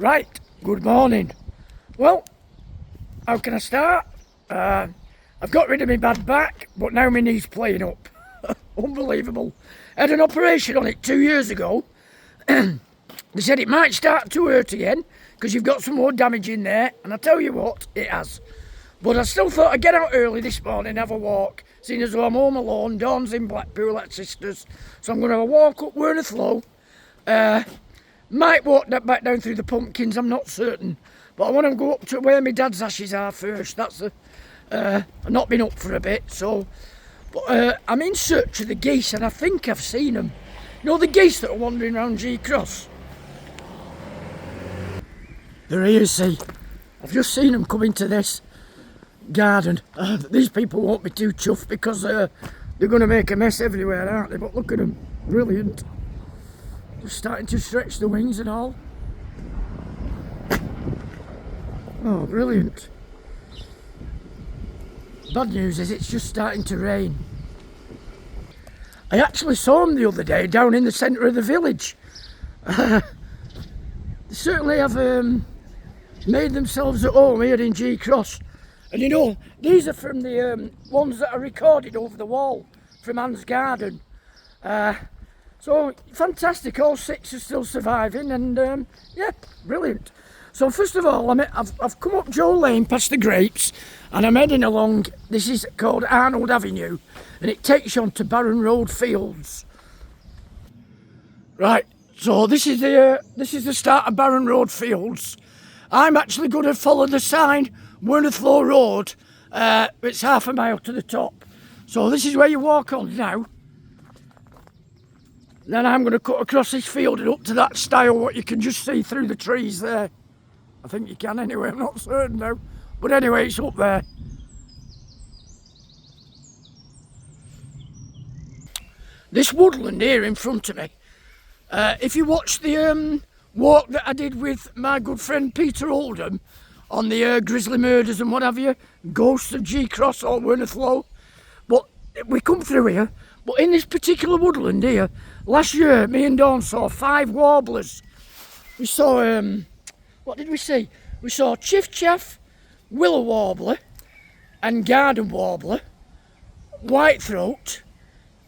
Right, good morning. Well, how can I start? I've got rid of my bad back, but now my knee's playing up. Unbelievable. I had an operation on it 2 years ago. They said it might start to hurt again because you've got some more damage in there, and I tell you what, it has. But I still thought I'd get out early this morning and have a walk, seeing as though I'm home alone. Dawn's in Blackpool at sisters, so I'm going to have a walk up Werneth Low. Might walk that back down through the pumpkins, I'm not certain. But I want to go up to where my dad's ashes are first. That's I've not been up for a bit, so... But I'm in search of the geese, and I think I've seen them. You know the geese that are wandering around G Cross? They're here, see. I've just seen them come into this garden. These people won't be too chuffed because they're going to make a mess everywhere, aren't they? But look at them, brilliant. Just starting to stretch the wings and all. Oh, brilliant. Bad news is it's just starting to rain. I actually saw them the other day down in the centre of the village. They certainly have made themselves at home here in G Cross. And you know, these are from the ones that are recorded over the wall from Anne's garden. So fantastic, all 6 are still surviving, and yeah, brilliant. So first of all, I've come up Joe Lane past the grapes, and I'm heading along. This is called Arnold Avenue, and it takes you on to Barron Road Fields. Right, so this is the start of Barron Road Fields. I'm actually going to follow the sign, Werneth Low Road. It's half a mile to the top. So this is where you walk on now. Then I'm going to cut across this field and up to that stile, what you can just see through the trees there. I think you can anyway, I'm not certain now. But anyway, it's up there. This woodland here in front of me, if you watch the walk that I did with my good friend Peter Oldham on the Grizzly Murders and what have you, Ghosts of G Cross or Werneth Low, but we come through here. But in this particular woodland here, last year me and Dawn saw 5 warblers. We saw, what did we see? We saw chiff-chaff, willow warbler and garden warbler, whitethroat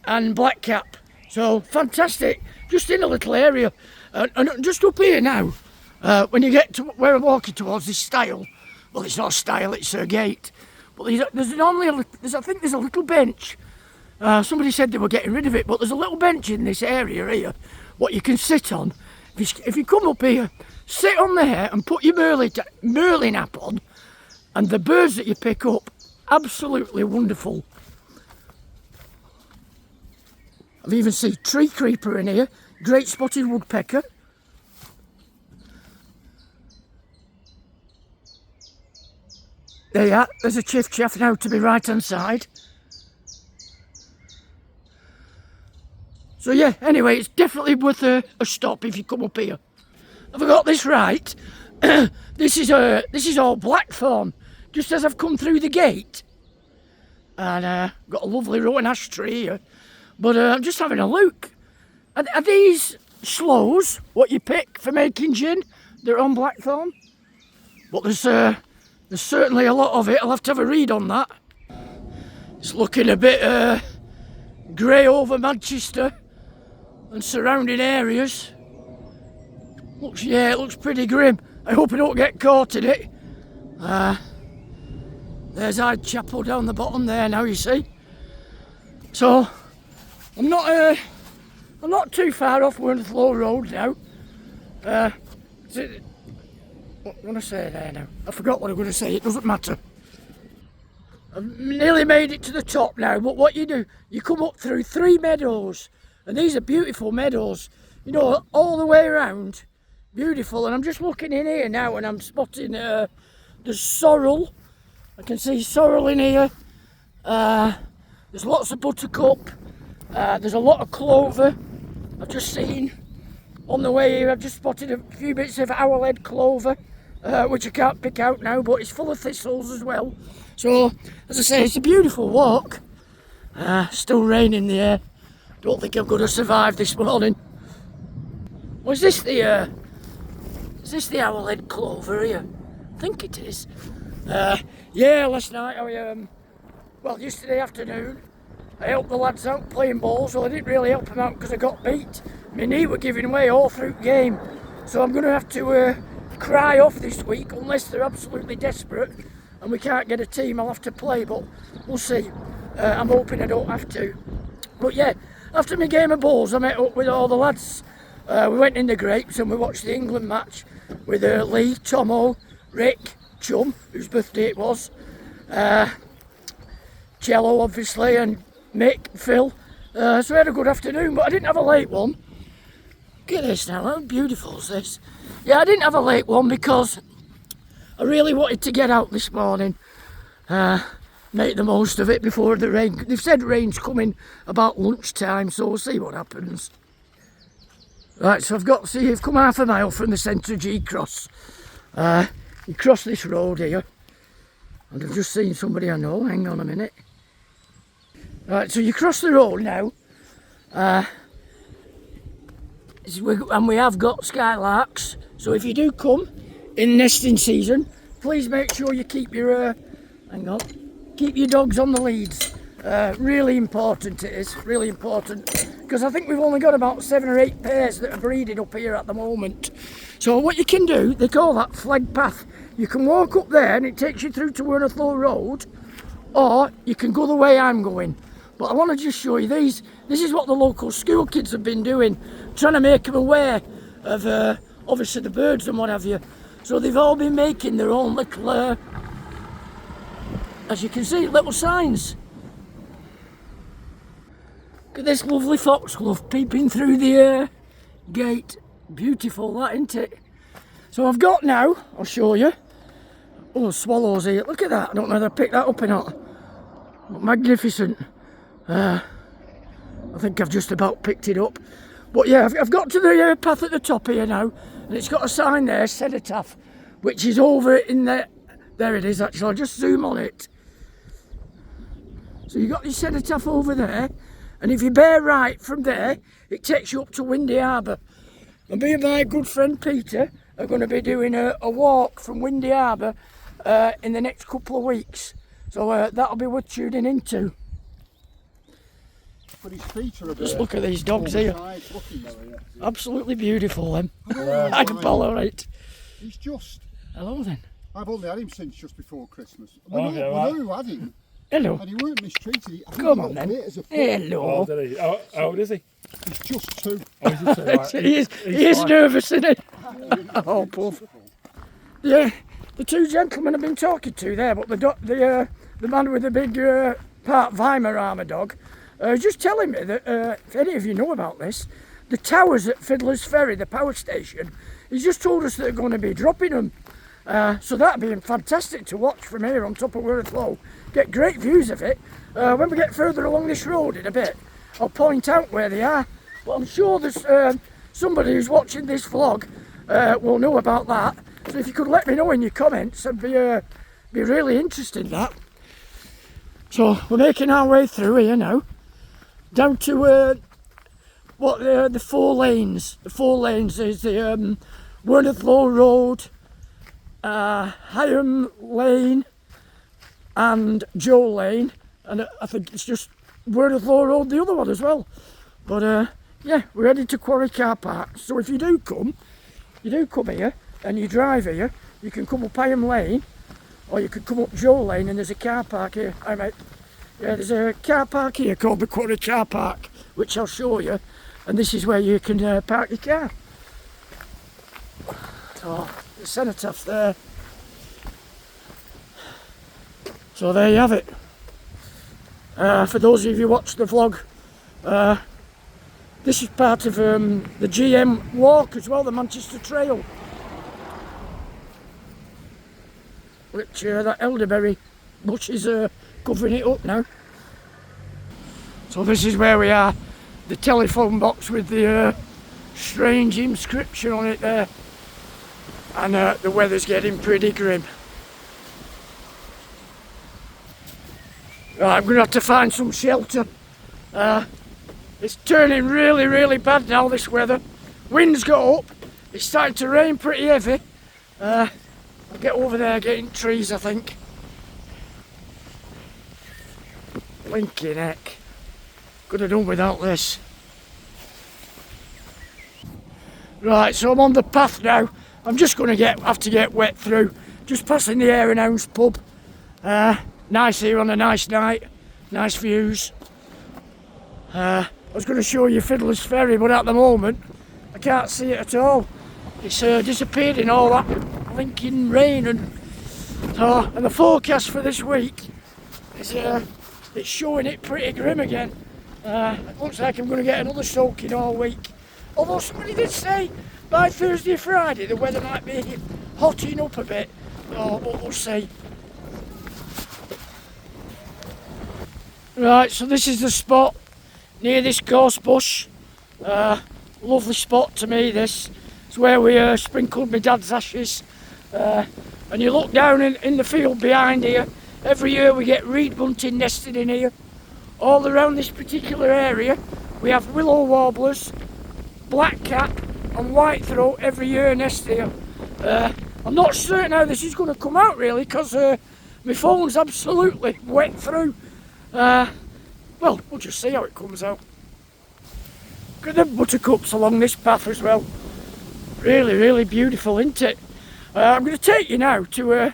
and blackcap. So fantastic, just in a little area. And just up here now, when you get to where I'm walking towards this stile, well, it's not a stile, it's a gate, but there's normally I think there's a little bench. Somebody said they were getting rid of it, but there's a little bench in this area here, what you can sit on. If you come up here, sit on there and put your Merlin app on, and the birds that you pick up, absolutely wonderful. I've even seen tree creeper in here, great spotted woodpecker. There you are, there's a chiff-chaff now to my right hand side. So yeah, anyway, it's definitely worth a stop if you come up here. Have I got this right? This is all blackthorn, just as I've come through the gate. And got a lovely rowan ash tree here. But I'm just having a look. Are these sloes what you pick for making gin? They're on blackthorn. But there's certainly a lot of it. I'll have to have a read on that. It's looking a bit grey over Manchester and surrounding areas. It looks pretty grim. I hope I don't get caught in it. There's Hyde Chapel down the bottom there now, you see. So I'm not too far off Werneth Low Road now. What am I going to say there now? I forgot what I'm going to say, it doesn't matter. I've nearly made it to the top now, but what you do, you come up through 3 meadows, and these are beautiful meadows, you know, all the way around, beautiful. And I'm just looking in here now, and I'm spotting the sorrel. I can see sorrel in here. There's lots of buttercup. There's a lot of clover. I've just seen on the way here. I've just spotted a few bits of owlhead clover, which I can't pick out now, but it's full of thistles as well. So, as I say, it's a beautiful walk. Still raining in the air. Don't think I'm going to survive this morning. Was this the this the Owlhead Clover here? I think it is. Yeah, last night well, yesterday afternoon, I helped the lads out playing ball, so I didn't really help them out because I got beat. My knee were giving way all through the game, so I'm going to have to cry off this week unless they're absolutely desperate and we can't get a team. I'll have to play, but we'll see. I'm hoping I don't have to. But yeah, after my game of balls, I met up with all the lads. We went in the Grapes and we watched the England match with Lee, Tomo, Rick, Chum, whose birthday it was, Cello obviously, and Mick, Phil. So we had a good afternoon, but I didn't have a late one. Look at this now, how beautiful is this? Yeah, I didn't have a late one because I really wanted to get out this morning, make the most of it before the rain. They've said rain's coming about lunchtime, so we'll see what happens. Right, so I've come half a mile from the centre G cross. You cross this road here, and I've just seen somebody I know. Hang on a minute. Right, so you cross the road now, and we have got skylarks. So if you do come in nesting season, please make sure you keep your keep your dogs on the leads. Really important it is, really important, because I think we've only got about 7 or 8 pairs that are breeding up here at the moment. So what you can do, they call that flag path. You can walk up there and it takes you through to werneth Road, or you can go the way I'm going. But I want to just show you these. This is what the local school kids have been doing, trying to make them aware of obviously the birds and what have you. So they've all been making their own little, as you can see, little signs. Look at this lovely foxglove peeping through the gate. Beautiful, that, isn't it? So I've got now, I'll show you. Oh, swallows here. Look at that. I don't know whether I picked that up or not. Magnificent. I think I've just about picked it up. But yeah, I've got to the path at the top here now, and it's got a sign there, cenotaph, which is over in there. There it is, actually. I'll just zoom on it. So you've got your cenotaph over there, and if you bear right from there, it takes you up to Windy Harbour. And me and my good friend Peter are going to be doing a walk from Windy Harbour in the next couple of weeks. So that'll be worth tuning into. But his feet are a bit. Just look at these dogs here. Absolutely beautiful, them. I can tolerate. He's just. Hello then. I've only had him since just before Christmas. We Okay, know right. who had him. Hello. And he weren't mistreated. Come on then. Hello. Oh, did he? How old is he? He's just 2. Oh, is he 2? Right. he is nervous, isn't he? Oh, poor. Yeah, the 2 gentlemen I've been talking to there, but the man with the big part Weimaraner dog, just telling me that if any of you know about this, the towers at Fiddler's Ferry, the power station, he's just told us they're going to be dropping them. So that'd be fantastic to watch from here on top of werneth Low. Get great views of it. When we get further along this road in a bit, I'll point out where they are. But I'm sure there's somebody who's watching this vlog will know about that. So if you could let me know in your comments, I'd be really interested in that. So we're making our way through here now, down to the 4 lanes. The 4 lanes is the werneth Low Road, Higham Lane and Joe Lane, and I think it's just werneth Low Road, the other one as well. But yeah, we're heading to Quarry car park. So if you do come here and you drive here, you can come up Higham Lane, or you could come up Joe Lane, and there's a car park here. Hi mate. Yeah, there's a car park here called the Quarry car park, which I'll show you, and this is where you can park your car. Oh, the cenotaph there. So there you have it. For those of you who watch the vlog, this is part of the GM walk as well, the Manchester Trail, which that elderberry bush is covering it up now. So this is where we are, the telephone box with the strange inscription on it there, and the weather's getting pretty grim. Right, I'm going to have to find some shelter. It's turning really, really bad now, this weather. Winds got up, It's starting to rain pretty heavy. I'll get over there getting trees, I think. Blinking heck. Could have done without this. Right, so I'm on the path now. I'm just going to have to get wet through. Just passing the Hare and Hounds pub. Nice here on a nice night. Nice views. I was going to show you Fiddler's Ferry, but at the moment I can't see it at all. It's disappeared in all that blinking rain, and the forecast for this week is it's showing it pretty grim again. It looks like I'm going to get another soaking all week. Although somebody did say by Thursday or Friday the weather might be hotting up a bit. But we'll see. Right, so this is the spot near this gorse bush. Lovely spot to me, this. It's where we sprinkled my dad's ashes. And you look down in the field behind here. Every year we get reed bunting nested in here. All around this particular area we have willow warblers, blackcap and whitethroat every year nest here. I'm not certain how this is going to come out really, because my phone's absolutely wet through. Well, we'll just see how it comes out. Look at the buttercups along this path as well. Really, really beautiful, isn't it? I'm going to take you now to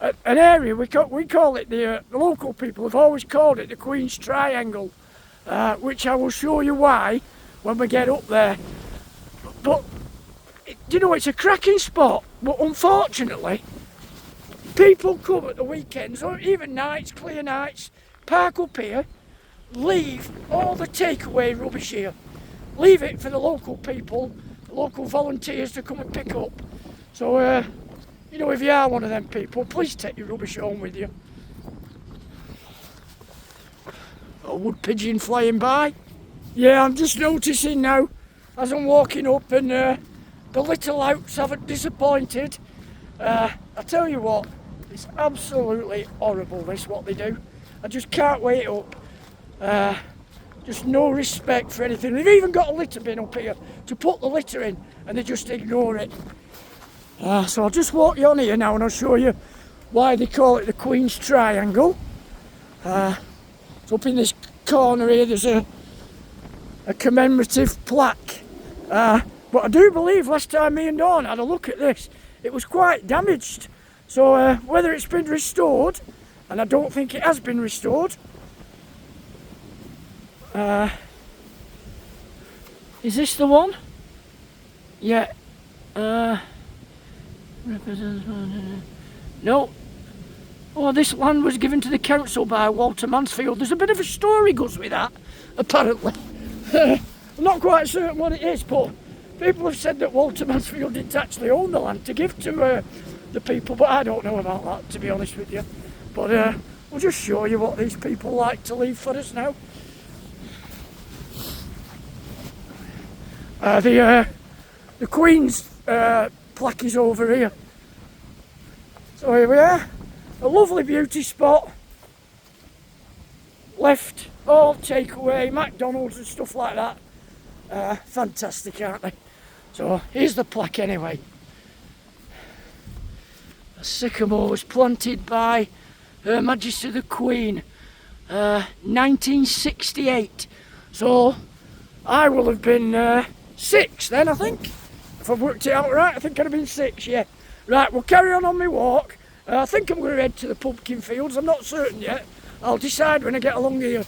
an area, we call it, the local people have always called it the Queen's Triangle, which I will show you why when we get up there. But, you know, it's a cracking spot, but unfortunately, people come at the weekends, or even nights, clear nights, park up here, leave all the takeaway rubbish here. Leave it for the local people, the local volunteers to come and pick up. So, you know, if you are one of them people, please take your rubbish home with you. A wood pigeon flying by. Yeah, I'm just noticing now, as I'm walking up, and the little outs haven't disappointed. I tell you what, it's absolutely horrible, this, what they do. I just can't wait up. Just no respect for anything. They've even got a litter bin up here to put the litter in, and they just ignore it. So I'll just walk you on here now and I'll show you why they call it the Queen's Triangle. So up in this corner here there's a commemorative plaque. But I do believe last time me and Dawn had a look at this, it was quite damaged. So whether it's been restored, and I don't think it has been restored. Is this the one? Yeah. No. Oh, this land was given to the council by Walter Mansfield. There's a bit of a story goes with that, apparently. I'm not quite certain what it is, but people have said that Walter Mansfield didn't actually own the land to give to the people, but I don't know about that, to be honest with you. But we'll just show you what these people like to leave for us now. The Queen's plaque is over here. So here we are, a lovely beauty spot. Left all takeaway, McDonald's and stuff like that. Fantastic, aren't they? So here's the plaque anyway. A sycamore was planted by Her Majesty the Queen, 1968. So I will have been 6 then, I think. If I've worked it out right, I think I'd have been 6, yeah. Right, we'll carry on my walk. I think I'm going to head to the pumpkin fields. I'm not certain yet. I'll decide when I get along here.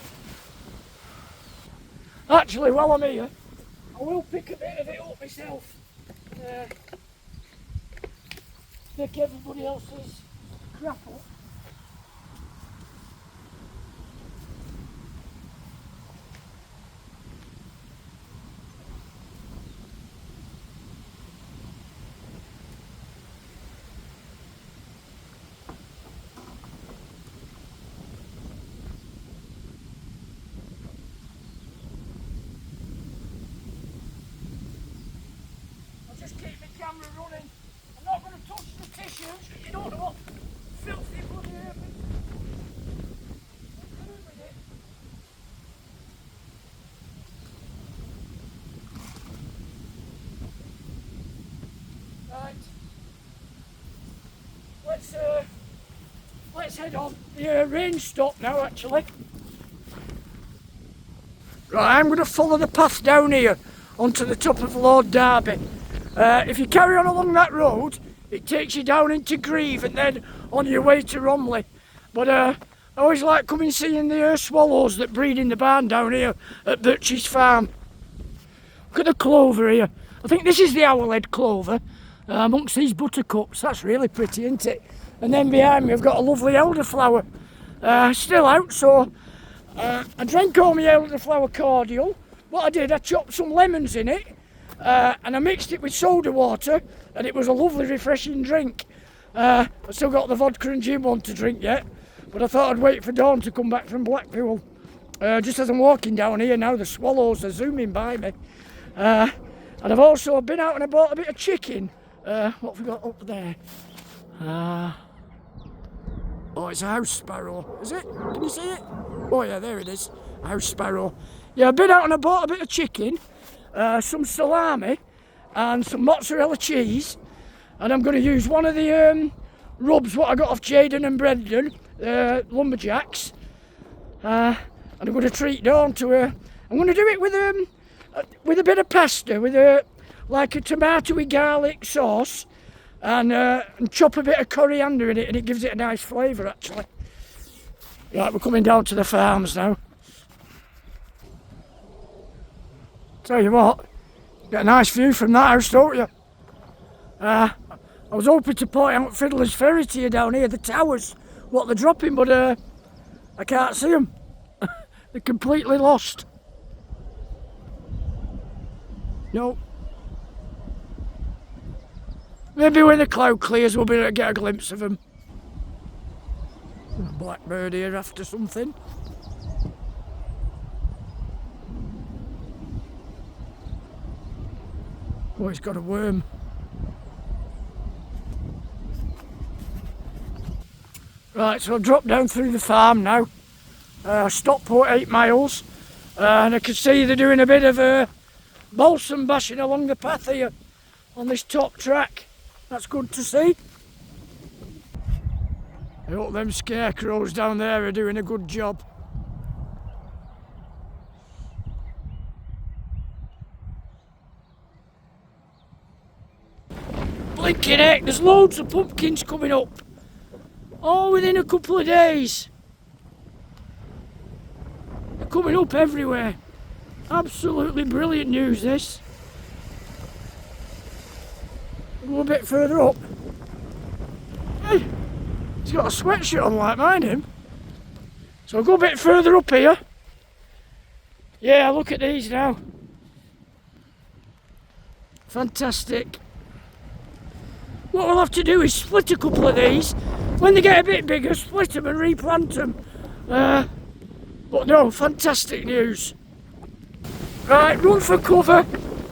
Actually, while I'm here, I will pick a bit of it up myself. Pick everybody else's crap up. Camera running. I'm not going to touch the tissues because you don't know what filthy bloody happens. let's head on. The rain stopped now, actually. Right, I'm going to follow the path down here onto the top of Lord Derby. If you carry on along that road, it takes you down into Grieve and then on your way to Romley. But I always like coming seeing the swallows that breed in the barn down here at Birch's farm. Look at the clover here. I think this is the owlhead clover amongst these buttercups. That's really pretty, isn't it? And then behind me I've got a lovely elderflower still out, so I drank all my elderflower cordial. What I did, I chopped some lemons in it and I mixed it with soda water, and it was a lovely refreshing drink. I've still got the vodka and gin one to drink yet, but I thought I'd wait for Dawn to come back from Blackpool. Just as I'm walking down here now, the swallows are zooming by me. And I've also been out and I bought a bit of chicken. What have we got up there? Oh, it's a house sparrow, is it? Can you see it? Oh yeah, there it is, a house sparrow. Yeah, I've been out and I bought a bit of chicken, some salami and some mozzarella cheese, and I'm going to use one of the rubs what I got off Jaden and Brendan, lumberjacks, and I'm going to treat Dawn to I'm going to do it with a bit of pasta, with like a tomatoey garlic sauce, and chop a bit of coriander in it, and it gives it a nice flavour actually. Right, we're coming down to the farms now. Tell you what, get a nice view from that house, don't you? I was hoping to point out Fiddler's Ferry to you down here, the towers, what they're dropping, but I can't see them. They're completely lost. No. Maybe when the cloud clears we'll be able to get a glimpse of them. A blackbird here after something. Oh, he's got a worm. Right, so I've dropped down through the farm now. Stockport 8 miles. And I can see they're doing a bit of balsam bashing along the path here on this top track. That's good to see. I hope them scarecrows down there are doing a good job. Blinking heck, there's loads of pumpkins coming up. All within a couple of days. They're coming up everywhere. Absolutely brilliant news this. Go a bit further up. Hey, he's got a sweatshirt on like mine, him. So I'll go a bit further up here. Yeah, look at these now. Fantastic. What we'll have to do is split a couple of these. When they get a bit bigger, split them and replant them. But no, fantastic news. Right, run for cover.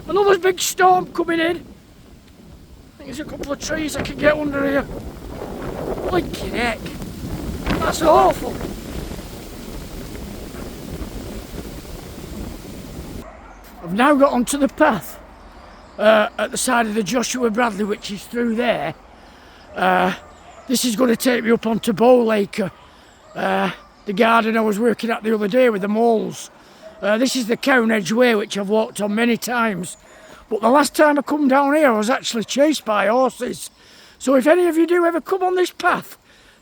Another big storm coming in. I think there's a couple of trees I can get under here. Blinking heck. That's awful. I've now got onto the path at the side of the Joshua Bradley, which is through there. This is going to take me up onto Bowlaker, the garden I was working at the other day with the moles. This is the Cownedge Way, which I've walked on many times. But the last time I come down here, I was actually chased by horses. So if any of you do ever come on this path,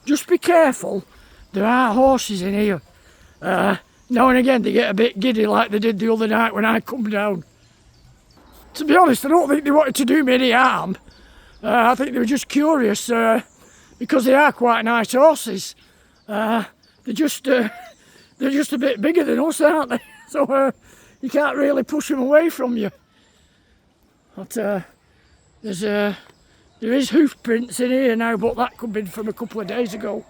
just be careful. There are horses in here. Now and again, they get a bit giddy like they did the other night when I come down. To be honest, I don't think they wanted to do me any harm. I think they were just curious, because they are quite nice horses. They're just a bit bigger than us, aren't they? So you can't really push them away from you. But there is hoof prints in here now, but that could be from a couple of days ago.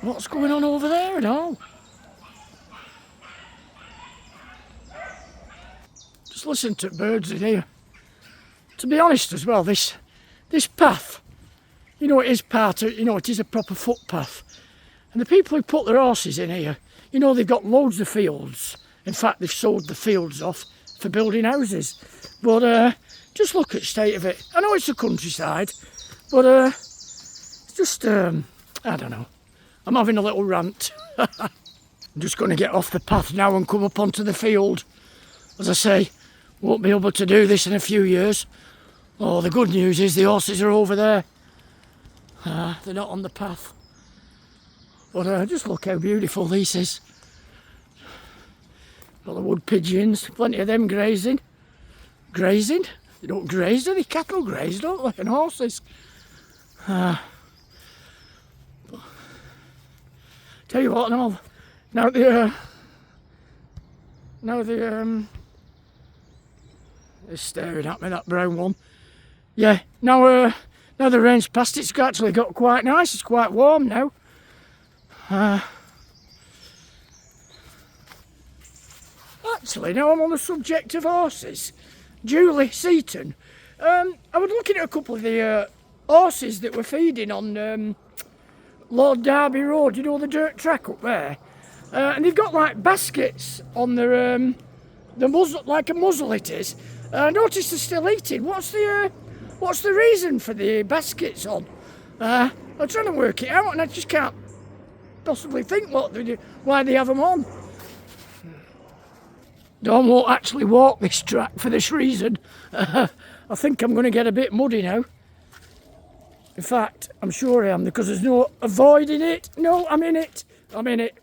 What's going on over there at all? Just listen to birds in here. To be honest as well, this path, you know, it is part of, you know, it is a proper footpath. And the people who put their horses in here, you know, they've got loads of fields. In fact, they've sold the fields off for building houses. But just look at the state of it. I know it's the countryside, but it's just, I don't know. I'm having a little rant. I'm just going to get off the path now and come up onto the field. As I say, won't be able to do this in a few years. Oh, the good news is the horses are over there. They're not on the path. But just look how beautiful this is. Got the wood pigeons, plenty of them grazing. Grazing? They don't graze, do they? Cattle graze, don't they? And horses. Tell you what, now they're staring at me, that brown one. Yeah, now the rain's past, it's actually got quite nice. It's quite warm now. Actually, now I'm on the subject of horses. Julie Seaton. I was looking at a couple of the horses that were feeding on Lord Derby Road, you know, the dirt track up there. And they've got like baskets on their muzzle, like a muzzle it is. I noticed they're still eating. What's the reason for the baskets on? I'm trying to work it out and I just can't possibly think why they have them on. Dawn won't actually walk this track for this reason. I think I'm going to get a bit muddy now. In fact, I'm sure I am, because there's no avoiding it. No, I'm in it.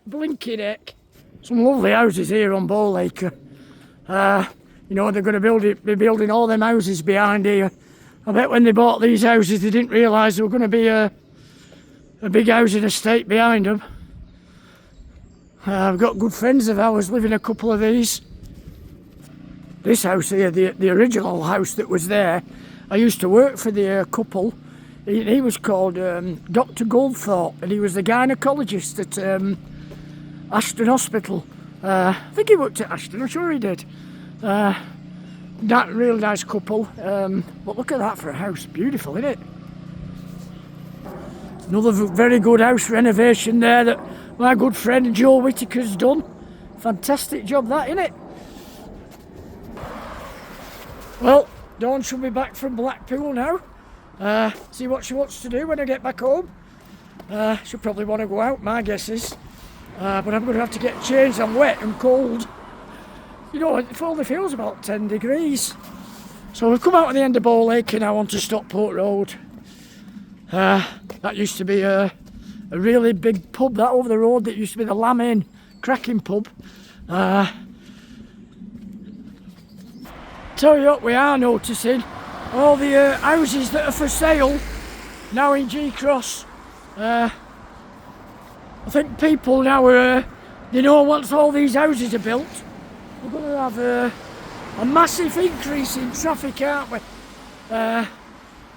Blinking heck. Some lovely houses here on Bowlacre. You know, they're going to be building all them houses behind here. I bet when they bought these houses, they didn't realise there were going to be a big housing estate behind them. I've got good friends of ours living a couple of these. This house here, the original house that was there, I used to work for the couple. He was called Dr. Goldthorpe, and he was the gynaecologist at Ashton Hospital. I think he worked at Ashton, I'm sure he did. That real nice couple. But look at that for a house, beautiful, isn't it? Another very good house renovation there that my good friend Joe Whittaker's done. Fantastic job that, isn't it? Well, Dawn should be back from Blackpool now. See what she wants to do when I get back home. She'll probably want to go out, my guess is. But I'm going to have to get changed. I'm wet and cold. You know, it only feels about 10 degrees. So we've come out at the end of Bowlacre now onto Stockport Road. That used to be a really big pub, that over the road, that used to be the Lamb Inn, cracking pub. Tell you what, we are noticing all the houses that are for sale now in G-Cross. I think people now, they know once all these houses are built, we're going to have a massive increase in traffic, aren't we?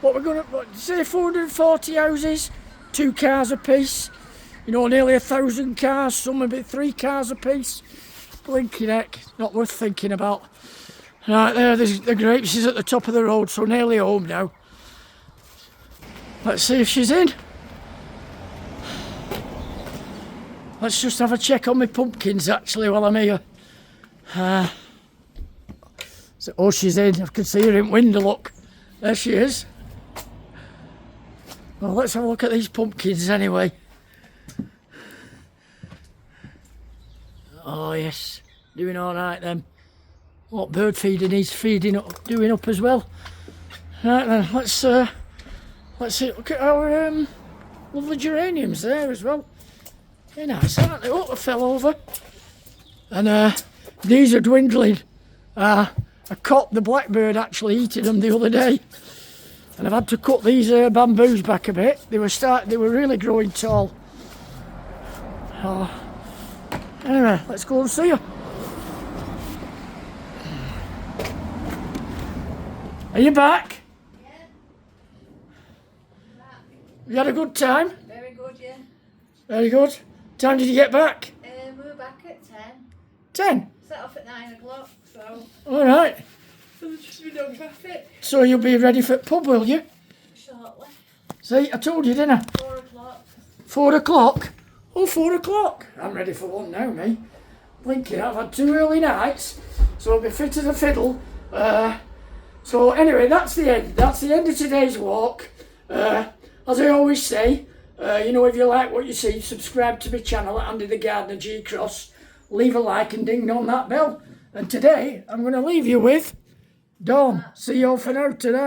What we're going to say, 440 houses, 2 cars a piece. You know, nearly 1,000 cars, some a bit 3 cars a piece. Blinking heck, not worth thinking about. Right there's the grapes is at the top of the road, so nearly home now. Let's see if she's in. Let's just have a check on my pumpkins actually while I'm here. Oh, she's in. I can see her in window, look. There she is. Well, let's have a look at these pumpkins anyway. Oh yes, doing all right then. What bird feeding he's doing up as well. Right then, let's see. Look at our lovely geraniums there as well. Very nice, aren't they? Oh, I fell over. And these are dwindling. I caught the blackbird actually eating them the other day, and I've had to cut these bamboos back a bit. They were really growing tall. Oh. Anyway, let's go and see her. Are you back? Yeah. Back. You had a good time? Very good, yeah. Very good. What time did you get back? We were back at 10. 10? Set off at 9 o'clock, so... Alright. There's just been no traffic. So you'll be ready for the pub, will you? Shortly. See, I told you, didn't I? 4 o'clock. 4 o'clock? Oh, 4 o'clock. I'm ready for one now, me. Blinking, I've had 2 early nights, so I'll be fit as a fiddle. So anyway, that's the end. That's the end of today's walk. As I always say, you know, if you like what you see, subscribe to my channel at Andy the Gardener G Cross. Leave a like and ding on that bell. And today, I'm going to leave you with Dawn. See you all for now. Ta-da.